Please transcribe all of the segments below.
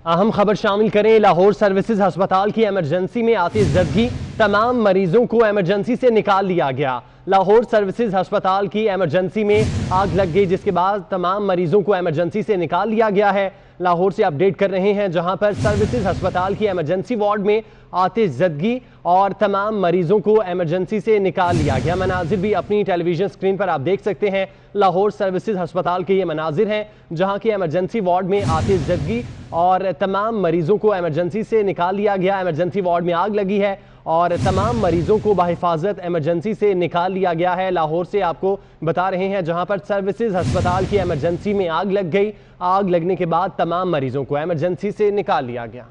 अहम खबर शामिल करें। लाहौर सर्विसेज अस्पताल की इमरजेंसी में आतिशज़दगी, तमाम मरीजों को इमरजेंसी से निकाल लिया गया। लाहौर सर्विसेज अस्पताल की इमरजेंसी में आग लग गई, जिसके बाद तमाम मरीजों को इमरजेंसी से निकाल लिया गया है। लाहौर से अपडेट कर रहे हैं, जहां पर सर्विसेज अस्पताल की इमरजेंसी वार्ड में आतिशज़दगी और तमाम मरीजों को इमरजेंसी से निकाल लिया गया। मनाजिर भी अपनी टेलीविजन स्क्रीन पर आप देख सकते हैं। लाहौर सर्विसेज अस्पताल के ये मनाजिर हैं, जहां की इमरजेंसी वार्ड में आतिशज़दगी और तमाम मरीजों को इमरजेंसी से निकाल लिया गया। इमरजेंसी वार्ड में आग लगी है और तमाम मरीजों को बहिफाजत इमरजेंसी से निकाल लिया गया है। लाहौर से आपको बता रहे हैं, जहां पर सर्विसेज अस्पताल की इमरजेंसी में आग लग गई। आग लगने के बाद तमाम मरीजों को इमरजेंसी से निकाल लिया गया।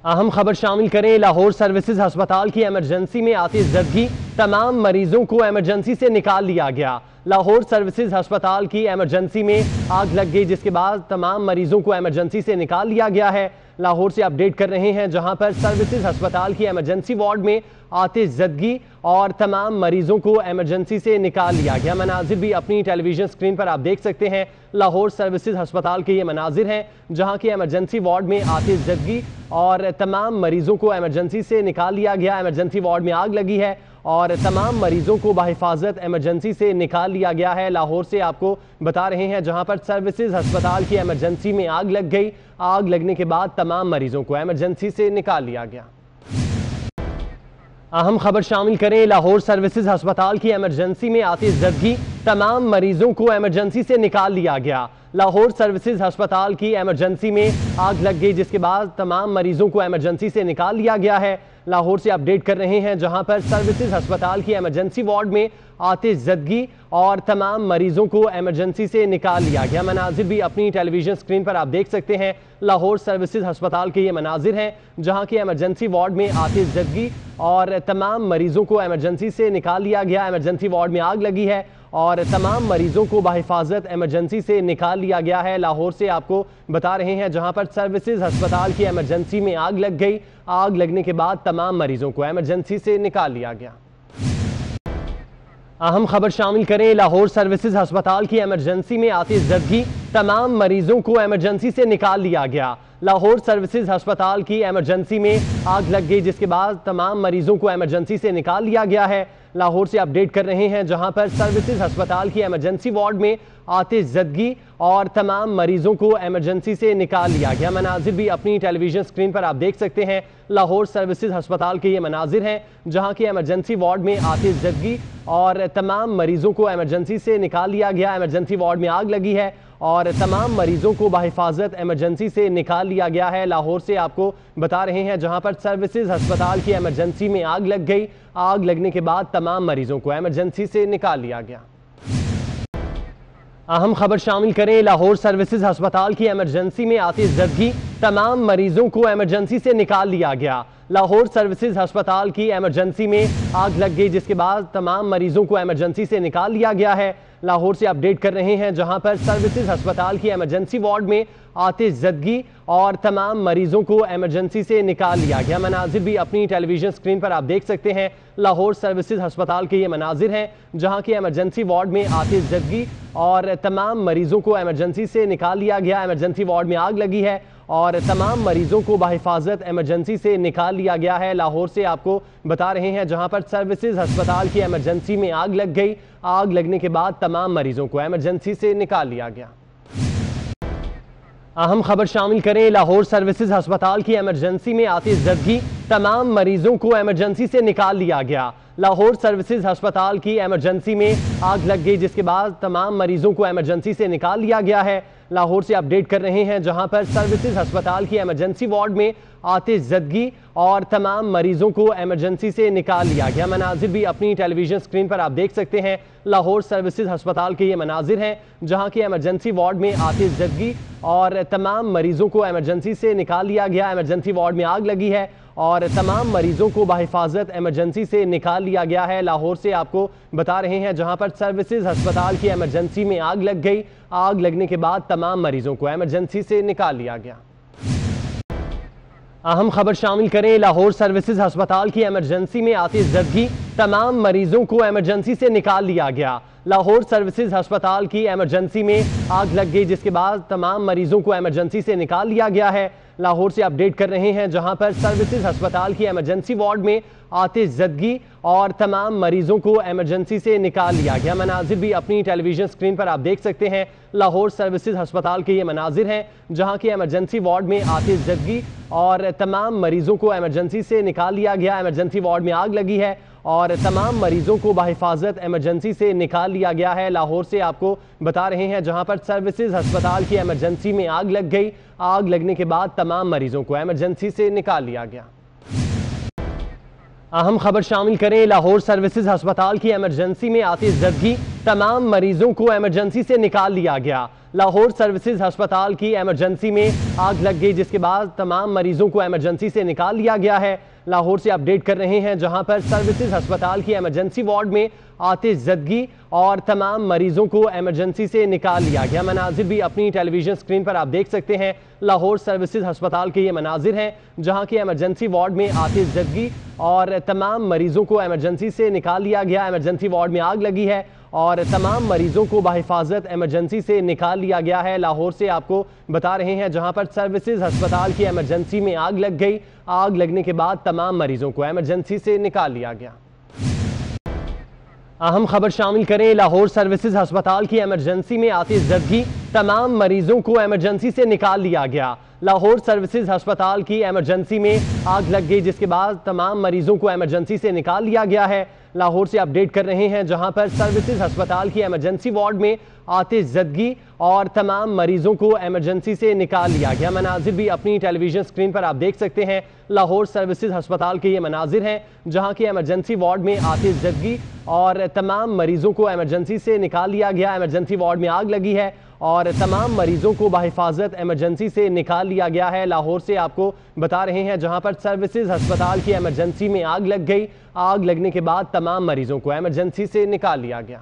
अहम खबर शामिल करें। लाहौर सर्विसेज अस्पताल की इमरजेंसी में आतिशज़दगी, तमाम मरीजों को इमरजेंसी से निकाल लिया गया। लाहौर सर्विसेज अस्पताल की इमरजेंसी में आग लग गई, जिसके बाद तमाम मरीजों को इमरजेंसी से निकाल लिया गया है। लाहौर से अपडेट कर रहे हैं, जहां पर सर्विसेज अस्पताल की इमरजेंसी वार्ड में आतिशज़दगी और तमाम मरीजों को इमरजेंसी से निकाल लिया गया। मनाजिर भी अपनी टेलीविजन स्क्रीन पर आप देख सकते हैं। लाहौर सर्विसेज अस्पताल के ये मनाजिर हैं, जहां की इमरजेंसी वार्ड में आतिशज़दगी और तमाम मरीजों को इमरजेंसी से निकाल लिया गया। इमरजेंसी वार्ड में आग लगी है और तमाम मरीजों को बहिफाजत इमरजेंसी से निकाल लिया गया है। लाहौर से आपको बता रहे हैं, जहां पर सर्विसेज अस्पताल की इमरजेंसी में आग लग गई। आग लगने के बाद तमाम मरीजों को इमरजेंसी से निकाल लिया गया। अहम खबर शामिल करें। लाहौर सर्विसेज अस्पताल की इमरजेंसी में आतिशज़दगी, तमाम मरीजों को इमरजेंसी से निकाल लिया गया। लाहौर सर्विसेज अस्पताल की इमरजेंसी में आग लग गई, जिसके बाद तमाम मरीजों को इमरजेंसी से निकाल लिया गया है। लाहौर से अपडेट कर रहे हैं, जहां पर सर्विसेज अस्पताल की इमरजेंसी वार्ड में आतिशज़दगी और तमाम मरीजों को इमरजेंसी से निकाल लिया गया। मनाजिर भी अपनी टेलीविजन स्क्रीन पर आप देख सकते हैं। लाहौर सर्विसेज अस्पताल के ये मनाजिर हैं, जहां की इमरजेंसी वार्ड में आतिशज़दगी और तमाम मरीजों को इमरजेंसी से निकाल लिया गया। इमरजेंसी वार्ड में आग लगी है और तमाम मरीजों को बहिफाजत इमरजेंसी से निकाल लिया गया है। लाहौर से आपको बता रहे हैं, जहां पर सर्विसेज अस्पताल की इमरजेंसी में आग लग गई। आग लगने के बाद तमाम मरीजों को इमरजेंसी से निकाल लिया गया। अहम खबर शामिल करें। लाहौर सर्विसेज अस्पताल की इमरजेंसी में आतिशज़दगी, तमाम मरीजों को इमरजेंसी से निकाल लिया गया। लाहौर सर्विसेज अस्पताल की इमरजेंसी में आग लग गई, जिसके बाद तमाम मरीजों को इमरजेंसी से निकाल लिया गया है। लाहौर से अपडेट कर रहे हैं, जहां पर सर्विसेज अस्पताल की इमरजेंसी वार्ड में आतिशज़दगी और तमाम मरीजों को इमरजेंसी से निकाल लिया गया। मनाजिर भी अपनी टेलीविजन स्क्रीन पर आप देख सकते हैं। लाहौर सर्विसेज अस्पताल के ये मनाजिर हैं, जहां की इमरजेंसी वार्ड में आतिशज़दगी और तमाम मरीजों को इमरजेंसी से निकाल लिया गया। इमरजेंसी वार्ड में आग लगी है और तमाम मरीजों को बहिफाजत इमरजेंसी से निकाल लिया गया है। लाहौर से आपको बता रहे हैं, जहां पर सर्विसेज अस्पताल की इमरजेंसी में आग लग गई। आग लगने के बाद तमाम मरीजों को इमरजेंसी से निकाल लिया गया। अहम खबर शामिल करें। लाहौर सर्विसेज अस्पताल की इमरजेंसी में आतिशज़दगी, तमाम मरीजों को इमरजेंसी से निकाल लिया गया। लाहौर सर्विसेज अस्पताल की इमरजेंसी में आग लग गई, जिसके बाद तमाम मरीजों को इमरजेंसी से निकाल लिया गया है। लाहौर से अपडेट कर रहे हैं, जहां पर सर्विसेज अस्पताल की इमरजेंसी वार्ड में आतिशज़दगी और तमाम मरीजों को इमरजेंसी से निकाल लिया गया। मनाजिर भी अपनी टेलीविजन स्क्रीन पर आप देख सकते हैं। लाहौर सर्विसेज अस्पताल के ये मनाजिर हैं, जहां की इमरजेंसी वार्ड में आतिशज़दगी और तमाम मरीजों को इमरजेंसी से निकाल लिया गया। इमरजेंसी वार्ड में आग लगी है और तमाम मरीजों को बहिफाजत इमरजेंसी से निकाल लिया गया है। लाहौर से आपको बता रहे हैं, जहां पर सर्विसेज अस्पताल की इमरजेंसी में आग लग गई। आग लगने के बाद तमाम मरीजों को इमरजेंसी से निकाल लिया गया। अहम खबर शामिल करें। लाहौर सर्विसेज अस्पताल की इमरजेंसी में आतिशज़दगी, तमाम मरीजों को इमरजेंसी से निकाल लिया गया। लाहौर सर्विसेज अस्पताल की इमरजेंसी में आग लग गई, जिसके बाद तमाम मरीजों को इमरजेंसी से निकाल लिया गया है। लाहौर से अपडेट कर रहे हैं, जहां पर सर्विसेज अस्पताल की इमरजेंसी वार्ड में आतिशज़दगी और तमाम मरीजों को इमरजेंसी से निकाल लिया गया। मनाजिर भी अपनी टेलीविजन स्क्रीन पर आप देख सकते हैं। लाहौर सर्विसेज अस्पताल के ये मनाजिर हैं, जहां की इमरजेंसी वार्ड में आतिशज़दगी और तमाम मरीजों को इमरजेंसी से निकाल लिया गया। इमरजेंसी वार्ड में आग लगी है और तमाम मरीजों को बहिफाजत इमरजेंसी से निकाल लिया गया है। लाहौर से आपको बता रहे हैं, जहां पर सर्विसेज अस्पताल की इमरजेंसी में आग लग गई। आग लगने के बाद तमाम मरीजों को इमरजेंसी से निकाल लिया गया। अहम खबर शामिल करें। लाहौर सर्विसेज अस्पताल की इमरजेंसी में आतिशज़दगी, तमाम मरीजों को इमरजेंसी से निकाल लिया गया। लाहौर सर्विसेज अस्पताल की इमरजेंसी में आग लग गई, जिसके बाद तमाम मरीजों को इमरजेंसी से निकाल लिया गया है। लाहौर से अपडेट कर रहे हैं, जहां पर सर्विसेज अस्पताल की इमरजेंसी वार्ड में आतिश ज़दगी और तमाम मरीजों को इमरजेंसी से निकाल लिया गया। मनाजिर भी अपनी टेलीविजन स्क्रीन पर आप देख सकते हैं। लाहौर सर्विसेज अस्पताल के ये मनाजिर हैं, जहां की इमरजेंसी वार्ड में आतिश ज़दगी और तमाम मरीजों को इमरजेंसी से निकाल लिया गया। इमरजेंसी वार्ड में आग लगी है और तमाम मरीजों को बाहिफाजत इमरजेंसी से निकाल लिया गया है। लाहौर से आपको बता रहे हैं, जहां पर सर्विसेज अस्पताल की इमरजेंसी में आग लग गई। आग लगने के बाद तमाम मरीजों को इमरजेंसी से निकाल लिया गया। अहम खबर शामिल करें, लाहौर सर्विसेज अस्पताल की इमरजेंसी में आतिश ज़दगी, तमाम मरीजों को इमरजेंसी से निकाल लिया गया। लाहौर सर्विसेज अस्पताल की इमरजेंसी में आग लग गई, जिसके बाद तमाम मरीजों को इमरजेंसी से निकाल लिया गया है। लाहौर से अपडेट कर रहे हैं, जहां पर सर्विसेज अस्पताल की इमरजेंसी वार्ड में आतिश ज़दगी और तमाम मरीजों को इमरजेंसी से निकाल लिया गया। मनाजिर भी अपनी टेलीविजन स्क्रीन पर आप देख सकते हैं। लाहौर सर्विसेज अस्पताल के ये मनाजिर हैं, जहां की इमरजेंसी वार्ड में आतिश ज़दगी और तमाम मरीजों को इमरजेंसी से निकाल लिया गया। इमरजेंसी वार्ड में आग लगी है और तमाम मरीजों को बाहिफाजत इमरजेंसी से निकाल लिया गया है। लाहौर से आपको बता रहे हैं, जहां पर सर्विसेज अस्पताल की इमरजेंसी में आग लग गई। आग लगने के बाद तमाम मरीजों को इमरजेंसी से निकाल लिया गया। अहम खबर शामिल करें, लाहौर सर्विसेज अस्पताल की इमरजेंसी में आतिश ज़दगी, तमाम मरीजों को इमरजेंसी से निकाल लिया गया। लाहौर सर्विसेज अस्पताल की इमरजेंसी में आग लग गई, जिसके बाद तमाम मरीजों को इमरजेंसी से निकाल लिया गया है। लाहौर से अपडेट कर रहे हैं, जहां पर सर्विसेज अस्पताल की इमरजेंसी वार्ड में आतिश ज़दगी और तमाम मरीजों को इमरजेंसी से निकाल लिया गया। मनाजिर भी अपनी टेलीविजन स्क्रीन पर आप देख सकते हैं। लाहौर सर्विसेज अस्पताल के ये मनाजिर हैं, जहां की इमरजेंसी वार्ड में आतिश ज़दगी और तमाम मरीजों को इमरजेंसी से निकाल लिया गया। इमरजेंसी वार्ड में आग लगी है और तमाम मरीजों को बाहिफाजत इमरजेंसी से निकाल लिया गया है। लाहौर से आपको बता रहे हैं, जहां पर सर्विसेज अस्पताल की इमरजेंसी में आग लग गई। आग लगने के बाद तमाम मरीजों को इमरजेंसी से निकाल लिया गया।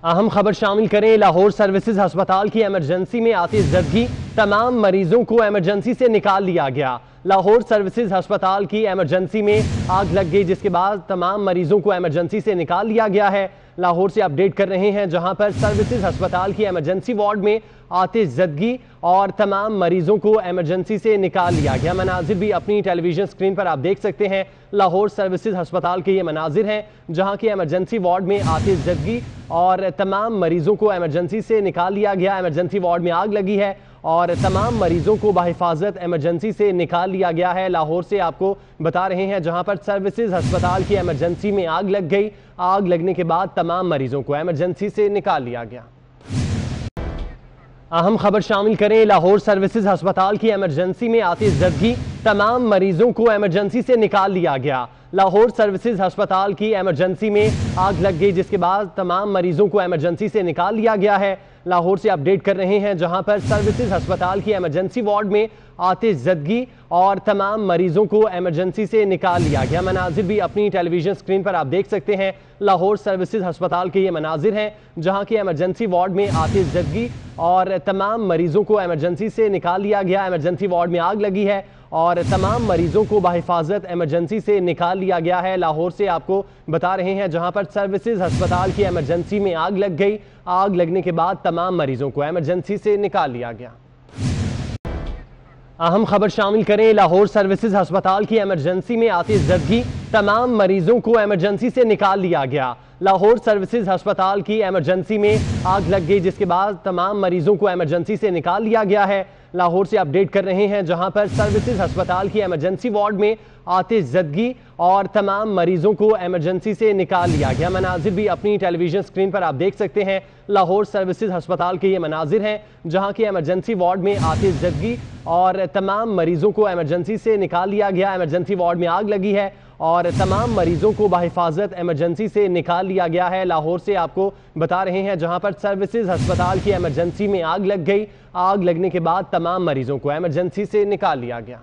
अहम खबर शामिल करें, लाहौर सर्विसेज अस्पताल की इमरजेंसी में आतिश ज़दगी, तमाम मरीजों को इमरजेंसी से निकाल लिया गया। लाहौर सर्विसेज अस्पताल की इमरजेंसी में आग लग गई, जिसके बाद तमाम मरीजों को इमरजेंसी से निकाल लिया गया है। लाहौर से अपडेट कर रहे हैं, जहां पर सर्विसेज अस्पताल की इमरजेंसी वार्ड में आतिश ज़दगी और तमाम मरीजों को इमरजेंसी से निकाल लिया गया। मनाजिर भी अपनी टेलीविजन स्क्रीन पर आप देख सकते हैं। लाहौर सर्विसेज अस्पताल के ये मनाजिर हैं, जहां की इमरजेंसी वार्ड में आतिश ज़दगी और तमाम मरीजों को इमरजेंसी से निकाल लिया गया। इमरजेंसी वार्ड में आग लगी है और तमाम मरीजों को बाहिफाजत इमरजेंसी से निकाल लिया गया है। लाहौर से आपको बता रहे हैं, जहां पर सर्विसेज अस्पताल की इमरजेंसी में आग लग गई। आग लगने के बाद तमाम मरीजों को इमरजेंसी से निकाल लिया गया। अहम खबर शामिल करें, लाहौर सर्विसेज अस्पताल की इमरजेंसी में आतिश ज़दगी, तमाम मरीजों को इमरजेंसी से निकाल लिया गया। लाहौर सर्विसेज अस्पताल की इमरजेंसी में आग लग गई, जिसके बाद तमाम मरीजों को इमरजेंसी से निकाल लिया गया है। लाहौर से अपडेट कर रहे हैं, जहां पर सर्विसेज अस्पताल की इमरजेंसी वार्ड में आतिश ज़दगी और तमाम मरीजों को इमरजेंसी से निकाल लिया गया। मनाजिर भी अपनी टेलीविजन स्क्रीन पर आप देख सकते हैं। लाहौर सर्विसेज अस्पताल के ये मनाजिर हैं, जहां की इमरजेंसी वार्ड में आतिश ज़दगी और तमाम मरीजों को इमरजेंसी से निकाल लिया गया। इमरजेंसी वार्ड में आग लगी है और तमाम मरीजों को बाहिफाजत इमरजेंसी से निकाल लिया गया है। लाहौर से आपको बता रहे हैं, जहां पर सर्विसेज अस्पताल की इमरजेंसी में आग लग गई। आग लगने के बाद तमाम मरीजों को इमरजेंसी से निकाल लिया गया। अहम खबर शामिल करें, लाहौर सर्विसेज अस्पताल की इमरजेंसी में आतिश ज़दगी, तमाम मरीजों को इमरजेंसी से निकाल लिया गया। लाहौर सर्विसेज अस्पताल की इमरजेंसी में आग लग गई, जिसके बाद तमाम मरीजों को इमरजेंसी से निकाल लिया गया है। लाहौर से अपडेट कर रहे हैं, जहां पर सर्विसेज अस्पताल की इमरजेंसी वार्ड में आतिश ज़दगी और तमाम मरीजों को इमरजेंसी से निकाल लिया गया। मनाजिर भी अपनी टेलीविजन स्क्रीन पर आप देख सकते हैं। लाहौर सर्विसेज अस्पताल के ये मनाजिर हैं, जहां की इमरजेंसी वार्ड में आतिश ज़दगी और तमाम मरीजों को इमरजेंसी से निकाल लिया गया। इमरजेंसी वार्ड में आग लगी है और तमाम मरीजों को बाहिफाजत इमरजेंसी से निकाल लिया गया है। लाहौर से आपको बता रहे हैं, जहां पर सर्विसेज अस्पताल की इमरजेंसी में आग लग गई। आग लगने के बाद तमाम मरीजों को इमरजेंसी से निकाल लिया गया।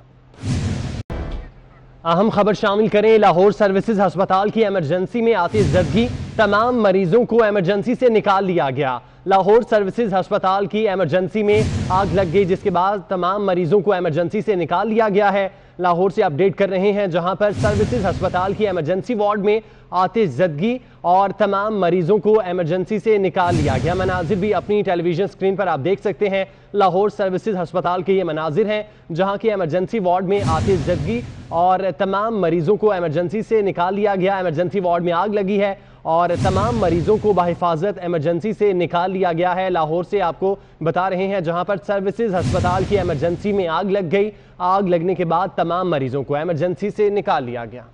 अहम खबर शामिल करें, लाहौर सर्विसेज अस्पताल की इमरजेंसी में आतिश ज़दगी, तमाम मरीजों को इमरजेंसी से निकाल लिया गया। लाहौर सर्विसेज अस्पताल की इमरजेंसी में आग लग गई, जिसके बाद तमाम मरीजों को इमरजेंसी से निकाल लिया गया है। लाहौर से अपडेट कर रहे हैं, जहां पर सर्विसेज अस्पताल की इमरजेंसी वार्ड में आतिशज़दगी और तमाम मरीजों को इमरजेंसी से निकाल लिया गया। मनाजिर भी अपनी टेलीविजन स्क्रीन पर आप देख सकते हैं। लाहौर सर्विसेज अस्पताल के ये मनाजिर हैं, जहां की इमरजेंसी वार्ड में आतिशज़दगी और तमाम मरीजों को इमरजेंसी से निकाल लिया गया। इमरजेंसी वार्ड में आग लगी है और तमाम मरीजों को बाहिफाजत इमरजेंसी से निकाल लिया गया है। लाहौर से आपको बता रहे हैं, जहां पर सर्विसेज अस्पताल की इमरजेंसी में आग लग गई। आग लगने के बाद तमाम मरीजों को इमरजेंसी से निकाल लिया गया।